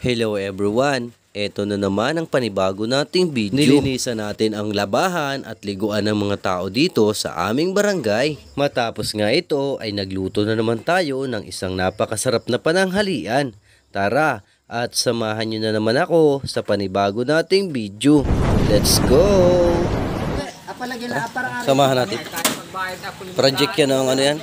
Hello everyone! Eto na naman ang panibago nating video. Nilinisan natin ang labahan at liguan ng mga tao dito sa aming barangay. Matapos nga ito ay nagluto na naman tayo ng isang napakasarap na pananghalian. Tara at samahan nyo na naman ako sa panibago nating video. Let's go! Samahan natin. Project yan ng ano yan?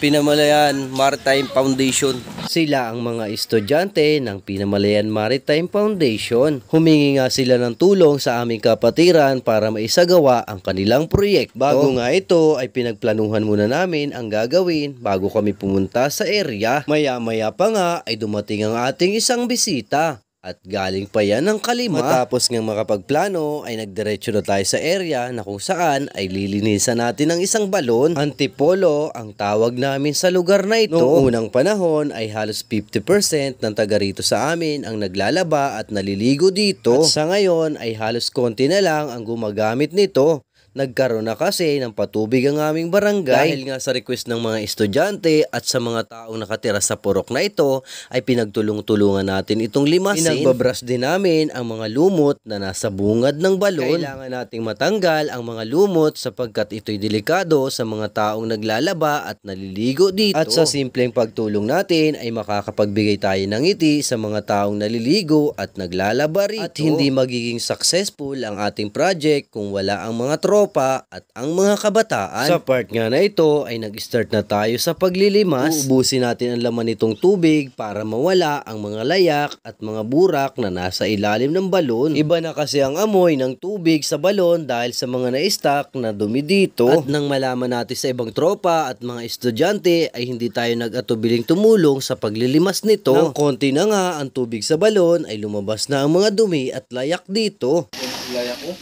Pinamalayan Maritime Foundation. Sila ang mga estudyante ng Pinamalayan Maritime Foundation. Humingi nga sila ng tulong sa aming kapatiran para maisagawa ang kanilang proyekto. Bago nga ito ay pinagplanuhan muna namin ang gagawin bago kami pumunta sa area. Maya-maya pa nga ay dumating ang ating isang bisita. At galing pa yan ng Kalima. Matapos ngang makapagplano ay nagdiretso na tayo sa area na kung saan ay lilinisan natin ng isang balon. Antipolo ang tawag namin sa lugar na ito. Noong unang panahon ay halos 50% ng taga rito sa amin ang naglalaba at naliligo dito. At sa ngayon ay halos konti na lang ang gumagamit nito. Nagkaroon na kasi ng patubig ang aming barangay. Dahil nga sa request ng mga estudyante at sa mga taong nakatira sa purok na ito ay pinagtulong-tulungan natin itong limasin. Pinagbabrush din namin ang mga lumot na nasa bungad ng balon. Kailangan nating matanggal ang mga lumot sapagkat ito'y delikado sa mga taong naglalaba at naliligo dito. At sa simpleng pagtulong natin ay makakapagbigay tayo ng ngiti sa mga taong naliligo at naglalaba rito. At hindi magiging successful ang ating project kung wala ang mga tropa at ang mga kabataan. Sa part nga na ito ay nag-start na tayo sa paglilimas. Uubusin natin ang laman nitong tubig para mawala ang mga layak at mga burak na nasa ilalim ng balon. Iba na kasi ang amoy ng tubig sa balon dahil sa mga na-stock na dumi dito. At nang malaman natin sa ibang tropa at mga estudyante ay hindi tayo nag-atubiling tumulong sa paglilimas nito. Nang konti na nga ang tubig sa balon ay lumabas na ang mga dumi at layak dito. Layak ko.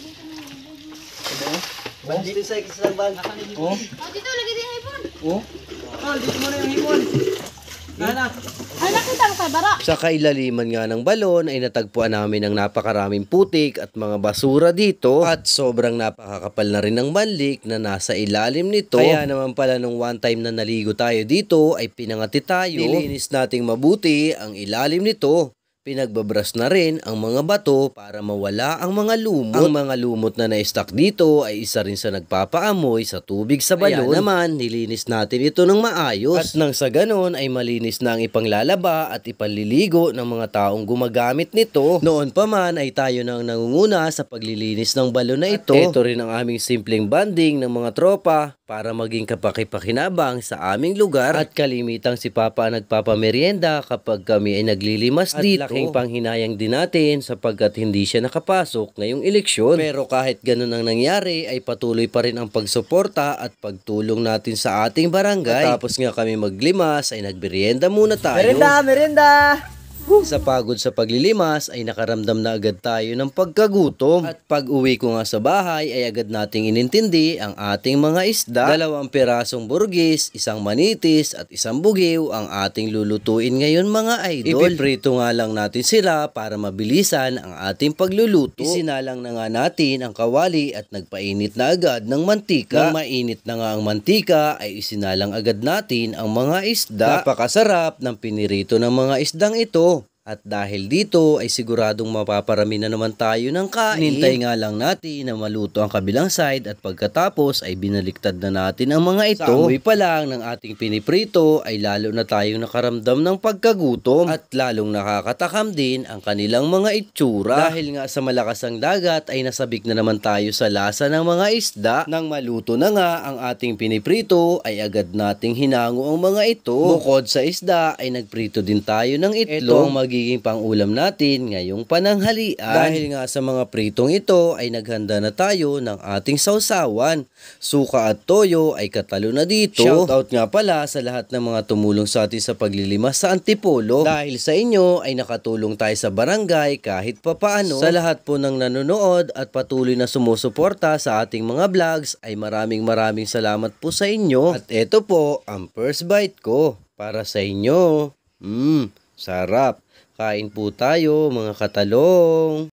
Bandit sa isang bag. Oh. Dito lagi din hipon. Oh. Dito mo na yung hipon. Nana. Ay, nakita mo kay Bara. Sa kailaliman nga ng balon ay natagpuan namin ang napakaraming putik at mga basura dito at sobrang napakakapal na rin ng manlik na nasa ilalim nito. Kaya naman pala nung one time na naligo tayo dito ay pinangati tayo. Nilinis nating mabuti ang ilalim nito. Pinagbabrush na rin ang mga bato para mawala ang mga lumot. Ang mga lumot na na-stock dito ay isa rin sa nagpapaamoy sa tubig sa balon. Kaya naman, nilinis natin ito ng maayos. At nang sa ganon ay malinis na ang ipanglalaba at ipanliligo ng mga taong gumagamit nito. Noon pa man ay tayo nang nangunguna sa paglilinis ng balon na ito. At ito rin ang aming simpleng banding ng mga tropa para maging kapakipakinabang sa aming lugar. At kalimitang si Papa ang nagpapamerienda kapag kami ay naglilimas at dito. Laking panghinayang din natin sapagkat hindi siya nakapasok ngayong eleksyon. Pero kahit ganun ang nangyari ay patuloy pa rin ang pagsuporta at pagtulong natin sa ating barangay. At tapos nga kami maglimas ay nagmerienda muna tayo. Merienda! Sa pagod sa paglilimas ay nakaramdam na agad tayo ng pagkagutom. At pag uwi ko nga sa bahay ay agad nating inintindi ang ating mga isda. 2 pirasong burgis, 1 manitis at 1 bugiw ang ating lulutuin ngayon mga idol. Ipiprito nga lang natin sila para mabilisan ang ating pagluluto. Isinalang na nga natin ang kawali at nagpainit na agad ng mantika. Nang mainit na nga ang mantika ay isinalang agad natin ang mga isda. Napakasarap ng pinirito ng mga isdang ito. At dahil dito ay siguradong mapaparami na naman tayo ng kain. Hinintay nga lang natin na maluto ang kabilang side at pagkatapos ay binaliktad na natin ang mga ito. Sa amoy pa lang ng ating piniprito ay lalo na tayong nakaramdam ng pagkagutom at lalong nakakatakam din ang kanilang mga itsura. Dahil nga sa malakas ang dagat ay nasabik na naman tayo sa lasa ng mga isda. Nang maluto na nga ang ating piniprito ay agad nating hinango ang mga ito. Bukod sa isda ay nagprito din tayo ng itlog. Magiging pang-ulam natin ngayong pananghalian. Dahil nga sa mga pritong ito ay naghanda na tayo ng ating sausawan. Suka at toyo ay katalo na dito. Shoutout nga pala sa lahat ng mga tumulong sa atin sa paglilimas sa Antipolo. Dahil sa inyo ay nakatulong tayo sa barangay kahit papaano. Sa lahat po ng nanonood at patuloy na sumusuporta sa ating mga vlogs ay maraming salamat po sa inyo. At ito po ang first bite ko para sa inyo. Sarap. Kain po tayo mga katalong.